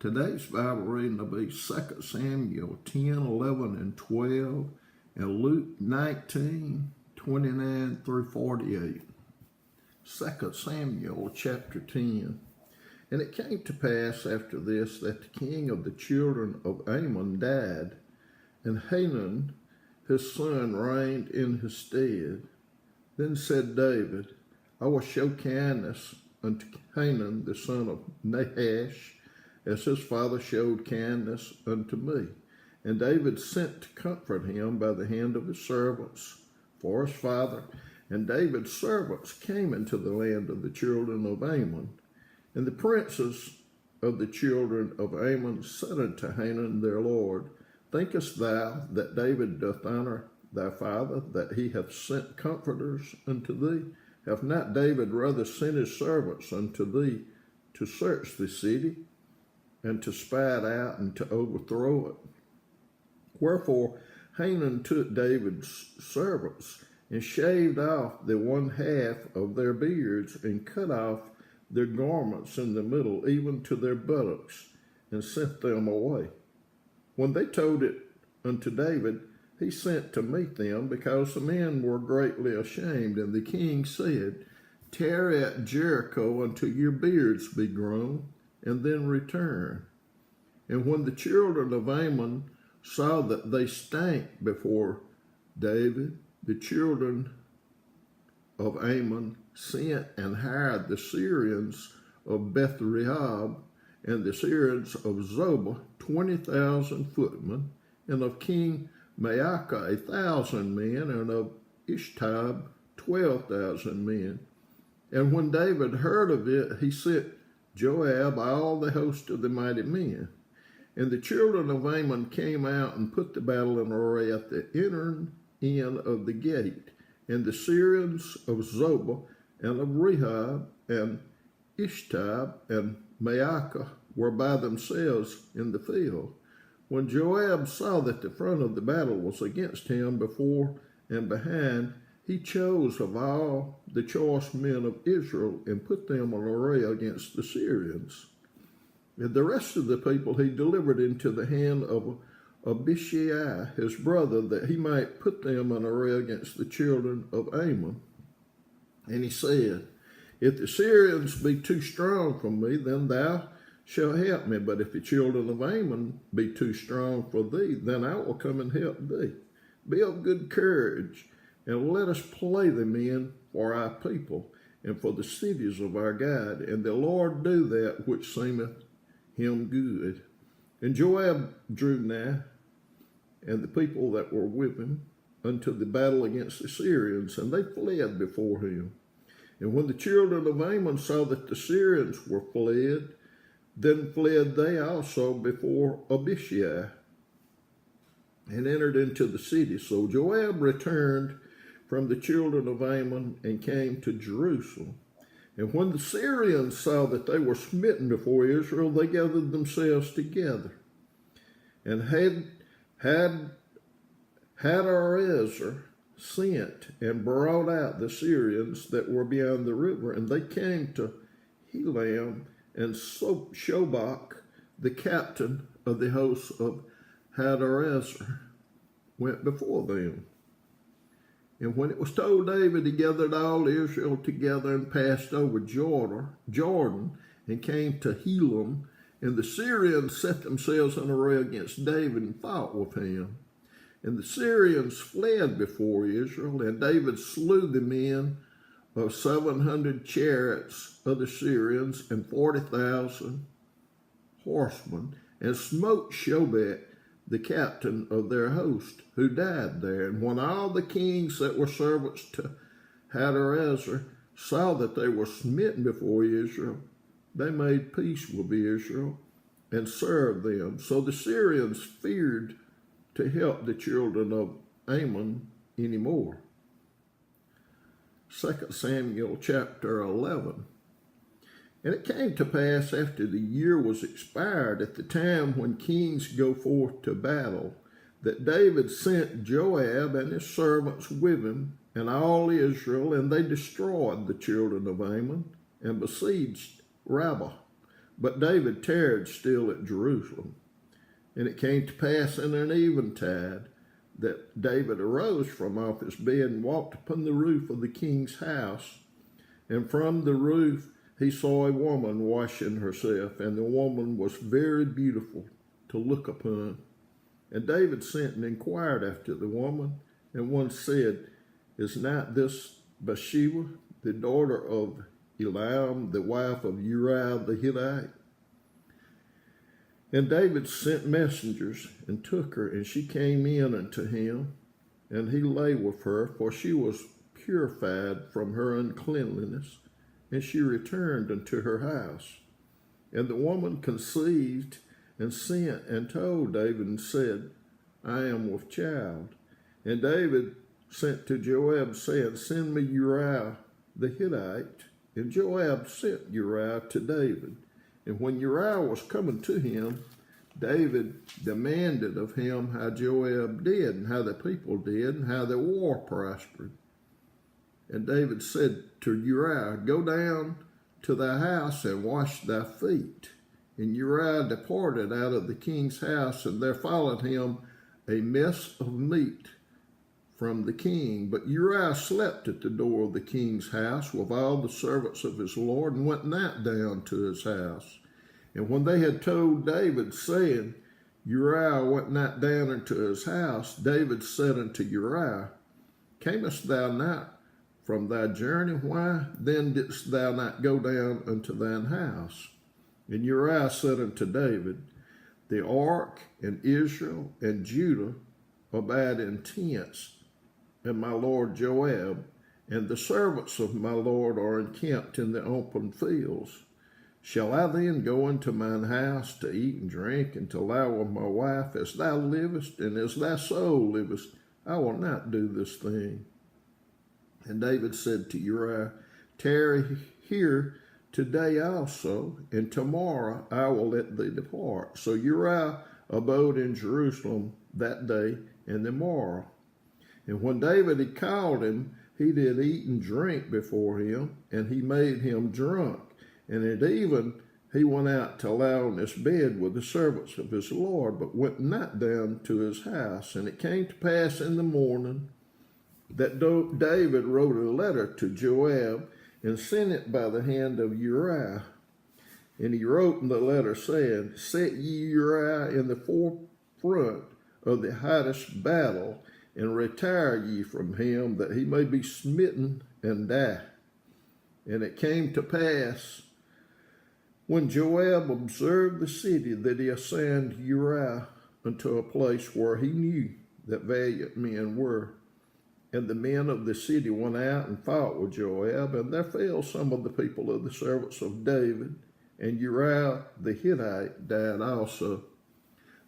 Today's Bible reading will be 2 Samuel 10, 11, and 12, and Luke 19, 29 through 48. 2 Samuel chapter 10. And it came to pass after this that the king of the children of Ammon died, and Hanun his son reigned in his stead. Then said David, I will show kindness unto Hanun the son of Nahash, as his father showed kindness unto me. And David sent to comfort him by the hand of his servants for his father. And David's servants came into the land of the children of Ammon. And the princes of the children of Ammon said unto Hanun their lord, Thinkest thou that David doth honor thy father, that he hath sent comforters unto thee? Hath not David rather sent his servants unto thee to search the city, and to spy it out, and to overthrow it? Wherefore Hanun took David's servants, and shaved off the one half of their beards, and cut off their garments in the middle, even to their buttocks, and sent them away. When they told it unto David, he sent to meet them, because the men were greatly ashamed. And the king said, Tarry at Jericho until your beards be grown, and then return. And when the children of Ammon saw that they stank before David, the children of Ammon sent and hired the Syrians of Beth-rehob and the Syrians of Zobah 20,000 footmen, and of King Maacah 1,000 men, and of Ishtab 12,000 men. And when David heard of it, he sent Joab all the host of the mighty men. And the children of Ammon came out and put the battle in array at the inner end of the gate. And the Syrians of Zobah and of Rehob and Ishtab and Maacah were by themselves in the field. When Joab saw that the front of the battle was against him before and behind, he chose of all the choice men of Israel and put them in array against the Syrians. And the rest of the people he delivered into the hand of Abishai his brother, that he might put them in array against the children of Ammon. And he said, If the Syrians be too strong for me, then thou shalt help me. But if the children of Ammon be too strong for thee, then I will come and help thee. Be of good courage, and let us play the men for our people, and for the cities of our God. And the Lord do that which seemeth him good. And Joab drew nigh, and the people that were with him, unto the battle against the Syrians, and they fled before him. And when the children of Ammon saw that the Syrians were fled, then fled they also before Abishai, and entered into the city. So Joab returned from the children of Ammon, and came to Jerusalem. And when the Syrians saw that they were smitten before Israel, they gathered themselves together. And Hadarezer sent and brought out the Syrians that were beyond the river, and they came to Helam, and Shobach, the captain of the hosts of Hadarezer, went before them. And when it was told David, he gathered all Israel together and passed over Jordan, and came to Helam. And the Syrians set themselves in array against David and fought with him. And the Syrians fled before Israel, and David slew the men of 700 chariots of the Syrians and 40,000 horsemen, and smote Shobach, the captain of their host, who died there. And when all the kings that were servants to Hadarezer saw that they were smitten before Israel, they made peace with Israel and served them. So the Syrians feared to help the children of Ammon anymore. 2 Samuel chapter 11. And it came to pass after the year was expired, at the time when kings go forth to battle, that David sent Joab and his servants with him, and all Israel, and they destroyed the children of Ammon, and besieged Rabbah. But David tarried still at Jerusalem. And it came to pass in an eventide that David arose from off his bed and walked upon the roof of the king's house. And from the roof he saw a woman washing herself, and the woman was very beautiful to look upon. And David sent and inquired after the woman, and one said, Is not this Bathsheba, the daughter of Eliam, the wife of Uriah the Hittite? And David sent messengers and took her, and she came in unto him, and he lay with her, for she was purified from her uncleanliness, and she returned unto her house. And the woman conceived and sent and told David and said, I am with child. And David sent to Joab, saying, Send me Uriah the Hittite. And Joab sent Uriah to David. And when Uriah was coming to him, David demanded of him how Joab did, and how the people did, and how the war prospered. And David said to Uriah, Go down to thy house and wash thy feet. And Uriah departed out of the king's house, and there followed him a mess of meat from the king. But Uriah slept at the door of the king's house with all the servants of his lord, and went not down to his house. And when they had told David, saying, Uriah went not down into his house, David said unto Uriah, Camest thou not from thy journey? Why then didst thou not go down unto thine house? And Uriah said unto David, The ark and Israel and Judah abide in tents, and my lord Joab, and the servants of my lord are encamped in the open fields. Shall I then go into mine house to eat and drink, and to lie with my wife? As thou livest, and as thy soul livest, I will not do this thing. And David said to Uriah, Tarry here today also, and tomorrow I will let thee depart. So Uriah abode in Jerusalem that day and the morrow. And when David had called him, he did eat and drink before him, and he made him drunk. And at even he went out to lie on his bed with the servants of his lord, but went not down to his house. And it came to pass in the morning that David wrote a letter to Joab, and sent it by the hand of Uriah. And he wrote in the letter, saying, Set ye Uriah in the forefront of the hottest battle, and retire ye from him, that he may be smitten and die. And it came to pass, when Joab observed the city, that he assigned Uriah unto a place where he knew that valiant men were. And the men of the city went out and fought with Joab, and there fell some of the people of the servants of David, and Uriah the Hittite died also.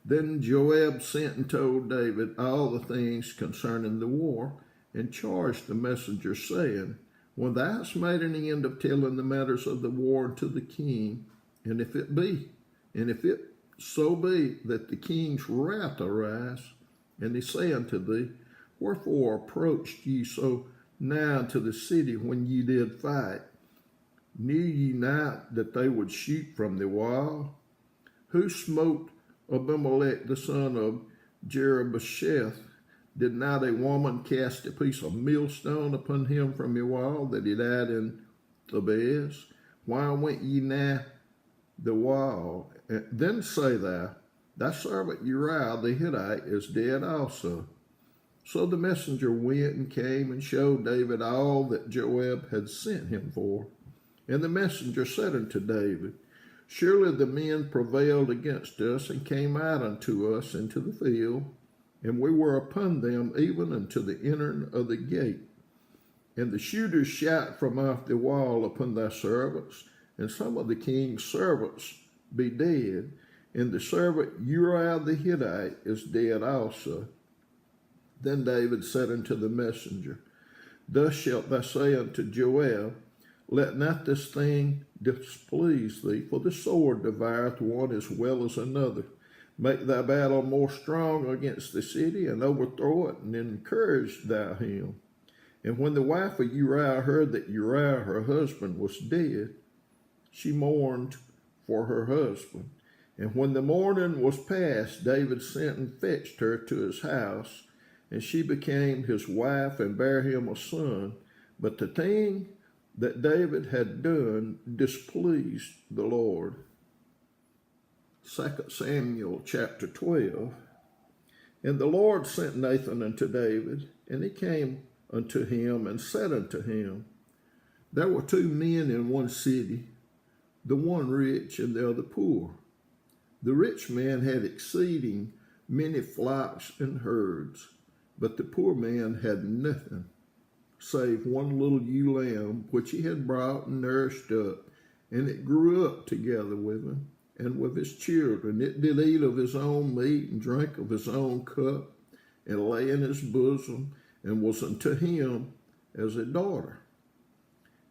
Then Joab sent and told David all the things concerning the war, and charged the messenger, saying, When thou hast made an end of telling the matters of the war unto the king, and if it so be that the king's wrath arise, and he say unto thee, Wherefore approached ye so nigh to the city when ye did fight? Knew ye not that they would shoot from the wall? Who smote Abimelech the son of Jerubbesheth? Did not a woman cast a piece of millstone upon him from a wall, that he died in Thebez? Why went ye nigh the wall? Then say thou, Thy servant Uriah the Hittite is dead also. So the messenger went and came and showed David all that Joab had sent him for. And the messenger said unto David, Surely the men prevailed against us, and came out unto us into the field, and we were upon them even unto the entering of the gate. And the shooters shot from off the wall upon thy servants, and some of the king's servants be dead, and the servant Uriah the Hittite is dead also. Then David said unto the messenger, Thus shalt thou say unto Joab, Let not this thing displease thee, for the sword devoureth one as well as another. Make thy battle more strong against the city, and overthrow it, and encourage thou him. And when the wife of Uriah heard that Uriah her husband was dead, she mourned for her husband. And when the morning was past, David sent and fetched her to his house, and she became his wife and bare him a son. But the thing that David had done displeased the Lord. 2 Samuel chapter 12. And the Lord sent Nathan unto David, and he came unto him and said unto him, There were two men in one city, the one rich and the other poor. The rich man had exceeding many flocks and herds, but the poor man had nothing, save one little ewe lamb, which he had brought and nourished up, and it grew up together with him and with his children. It did eat of his own meat and drank of his own cup, and lay in his bosom, and was unto him as a daughter.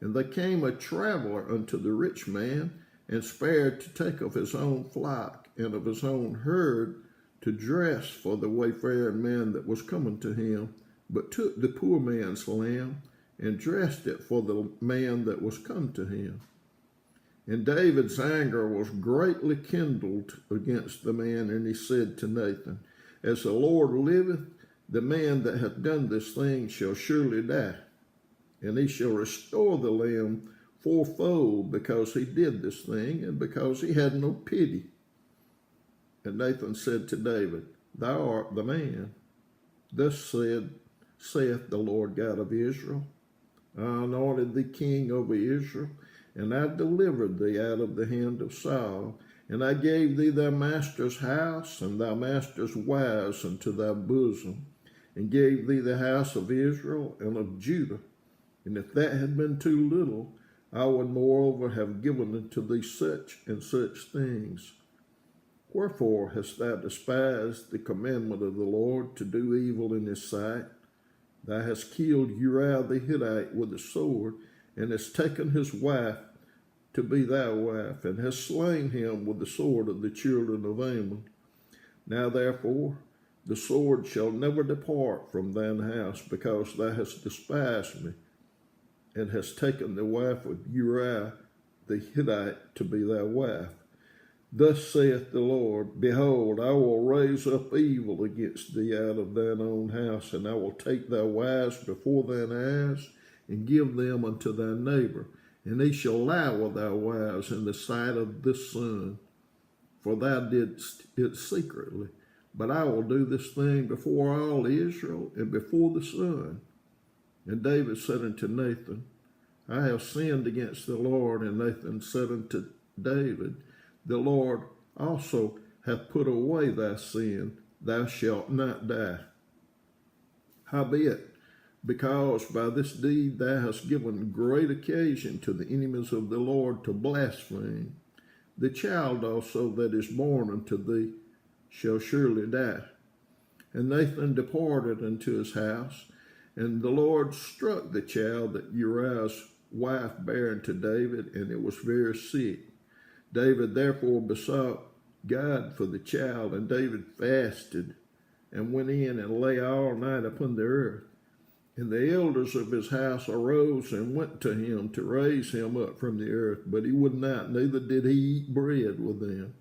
And there came a traveler unto the rich man, and spared to take of his own flock and of his own herd to dress for the wayfaring man that was coming to him, but took the poor man's lamb and dressed it for the man that was come to him. And David's anger was greatly kindled against the man, and he said to Nathan, As the Lord liveth, the man that hath done this thing shall surely die, and he shall restore the lamb fourfold, because he did this thing, and because he had no pity. And Nathan said to David, Thou art the man. Thus saith the Lord God of Israel, I anointed thee king over Israel, and I delivered thee out of the hand of Saul, and I gave thee thy master's house and thy master's wives unto thy bosom, and gave thee the house of Israel and of Judah. And if that had been too little, I would moreover have given unto thee such and such things. Wherefore hast thou despised the commandment of the Lord to do evil in his sight? Thou hast killed Uriah the Hittite with a sword, and hast taken his wife to be thy wife, and hast slain him with the sword of the children of Ammon. Now therefore the sword shall never depart from thine house, because thou hast despised me, and hast taken the wife of Uriah the Hittite to be thy wife. Thus saith the Lord, Behold, I will raise up evil against thee out of thine own house, and I will take thy wives before thine eyes, and give them unto thy neighbor, and he shall lie with thy wives in the sight of this sun, for thou didst it secretly. But I will do this thing before all Israel and before the sun. And David said unto Nathan, I have sinned against the Lord. And Nathan said unto David, The Lord also hath put away thy sin, thou shalt not die. Howbeit, because by this deed thou hast given great occasion to the enemies of the Lord to blaspheme, the child also that is born unto thee shall surely die. And Nathan departed unto his house, and the Lord struck the child that Uriah's wife bare unto David, and it was very sick. David therefore besought God for the child, and David fasted, and went in and lay all night upon the earth. And the elders of his house arose and went to him to raise him up from the earth, but he would not, neither did he eat bread with them.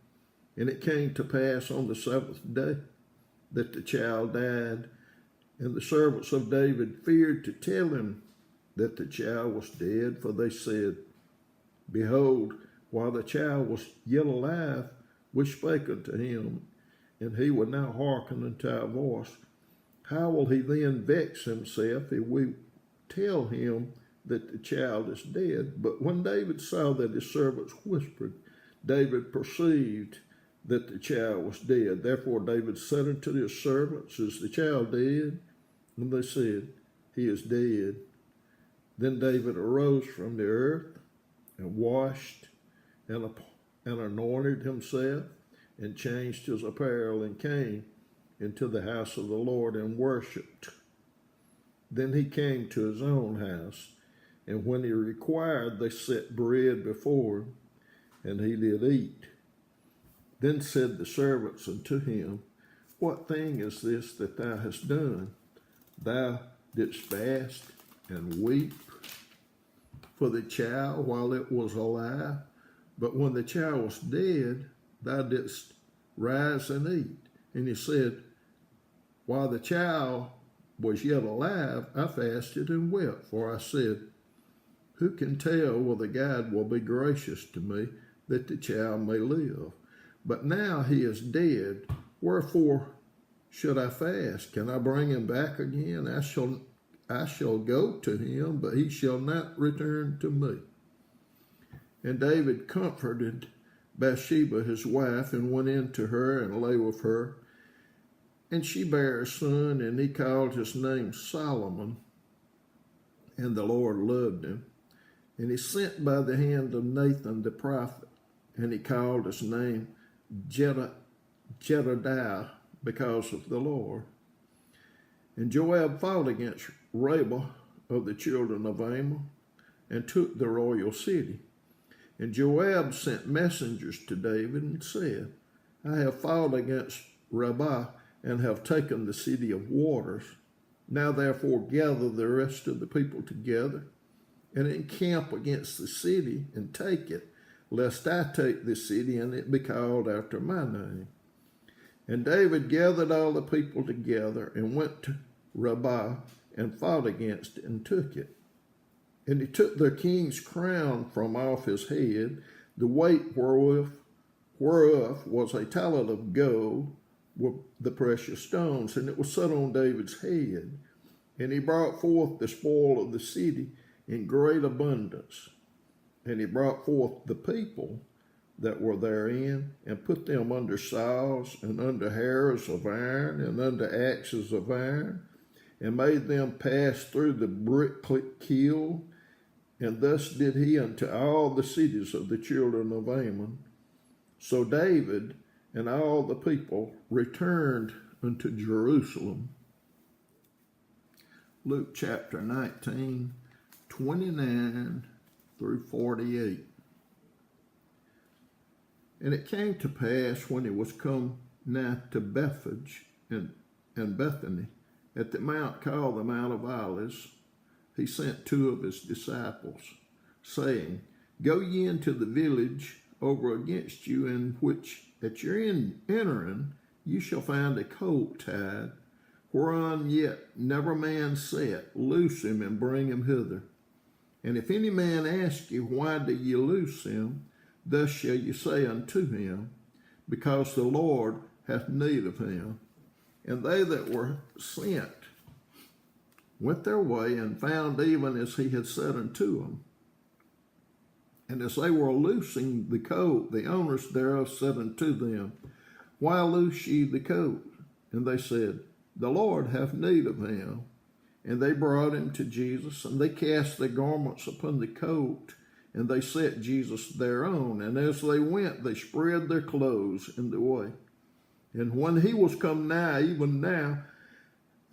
And it came to pass on the seventh day that the child died, and the servants of David feared to tell him that the child was dead, for they said, Behold, while the child was yet alive, we spake unto him, and he would not hearken unto our voice. How will he then vex himself if we tell him that the child is dead? But when David saw that his servants whispered, David perceived that the child was dead. Therefore David said unto his servants, Is the child dead? And they said, He is dead. Then David arose from the earth, and washed, and anointed himself, and changed his apparel, and came into the house of the Lord, and worshipped. Then he came to his own house, and when he required, they set bread before him, and he did eat. Then said the servants unto him, What thing is this that thou hast done? Thou didst fast and weep for the child while it was alive. But when the child was dead, thou didst rise and eat. And he said, while the child was yet alive, I fasted and wept, for I said, who can tell whether God will be gracious to me that the child may live? But now he is dead, wherefore should I fast? Can I bring him back again? I shall go to him, but he shall not return to me. And David comforted Bathsheba his wife, and went in to her and lay with her. And she bare a son, and he called his name Solomon. And the Lord loved him. And he sent by the hand of Nathan the prophet, and he called his name Jedediah, because of the Lord. And Joab fought against Rabah of the children of Ammon, and took the royal city. And Joab sent messengers to David and said, I have fought against Rabbah, and have taken the city of waters. Now therefore gather the rest of the people together, and encamp against the city, and take it, lest I take the city, and it be called after my name. And David gathered all the people together, and went to Rabbah, and fought against it, and took it. And he took their king's crown from off his head, the weight whereof was a talent of gold, with the precious stones, and it was set on David's head. And he brought forth the spoil of the city in great abundance. And he brought forth the people that were therein, and put them under saws, and under harrows of iron, and under axes of iron, and made them pass through the brick kiln. And thus did he unto all the cities of the children of Ammon. So David and all the people returned unto Jerusalem. Luke chapter 19, 29 through 48. And it came to pass, when he was come nigh to Bethphage and Bethany, at the mount called the Mount of Olives, he sent two of his disciples, saying, Go ye into the village over against you, in which at your entering you shall find a colt tied, whereon yet never man sat. Loose him and bring him hither. And if any man ask you, Why do ye loose him? Thus shall you say unto him, Because the Lord hath need of him. And they that were sent went their way, and found even as he had said unto them. And as they were loosing the colt, the owners thereof said unto them, Why loose ye the colt? And they said, The Lord hath need of him. And they brought him to Jesus, and they cast their garments upon the colt, and they set Jesus thereon. And as they went, they spread their clothes in the way. And when he was come nigh, even now,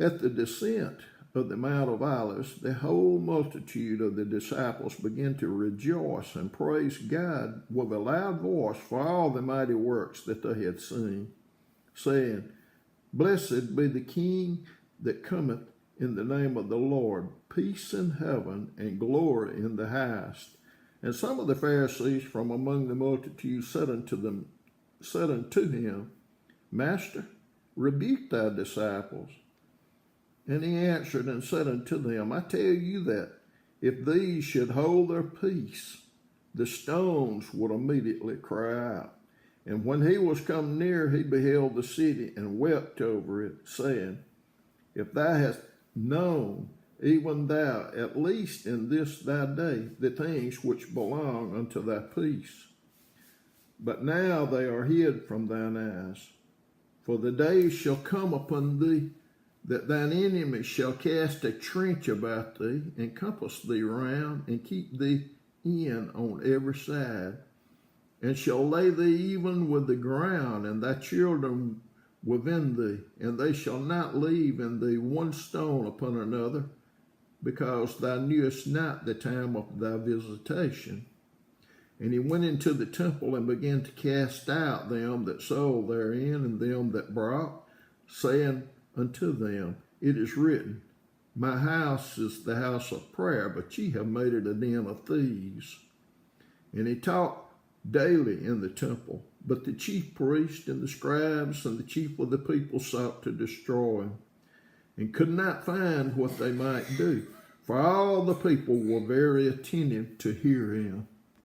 at the descent of the Mount of Olives, the whole multitude of the disciples began to rejoice and praise God with a loud voice for all the mighty works that they had seen, saying, Blessed be the King that cometh in the name of the Lord, peace in heaven and glory in the highest. And some of the Pharisees from among the multitude said unto him, Master, rebuke thy disciples. And he answered and said unto them, I tell you that if these should hold their peace, the stones would immediately cry out. And when he was come near, he beheld the city and wept over it, saying, If thou hast known, even thou, at least in this thy day, the things which belong unto thy peace. But now they are hid from thine eyes. For the days shall come upon thee, that thine enemies shall cast a trench about thee, and compass thee round, and keep thee in on every side, and shall lay thee even with the ground, and thy children within thee, and they shall not leave in thee one stone upon another, because thou knewest not the time of thy visitation. And he went into the temple, and began to cast out them that sold therein, and them that brought, saying unto them, It is written, My house is the house of prayer, but ye have made it a den of thieves. And he taught daily in the temple. But the chief priests and the scribes and the chief of the people sought to destroy him, and could not find what they might do, for all the people were very attentive to hear him.